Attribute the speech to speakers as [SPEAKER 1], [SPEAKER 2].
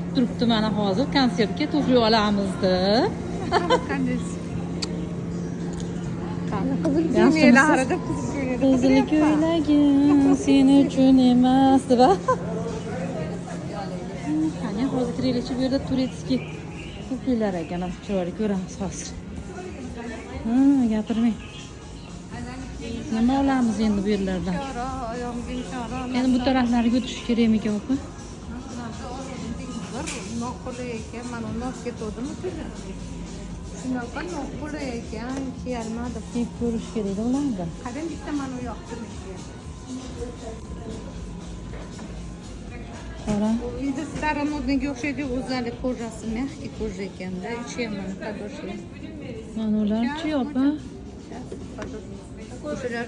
[SPEAKER 1] kutib turibdi mana hozir konsertga tufli olamizda. Qizil ko'ylagim sen uchun emas deb. Qani hozir kirilishi bu yerda turetskiy tuflilar ekan, chiroyli ko'ramiz hozir. Gapirmang. Nima olamiz endi bu yerlardan? Endi bu taraflarga o'tish kerakmi ekan opa?
[SPEAKER 2] Noqula ekan, mana nok ketdimi sizni? Shunaqa noqula ekan, kiyolmadim.
[SPEAKER 1] Kiyib ko'rish kerak ularda.
[SPEAKER 2] Qadam bitta mana u yoqtirishga.
[SPEAKER 1] Qara.
[SPEAKER 2] Endi staronodniga o'xshaydi, o'zlari kojasi mягкий koja ekanda, ichi ham mana kadoshli.
[SPEAKER 1] Mana ularchi opa?
[SPEAKER 2] O'shalar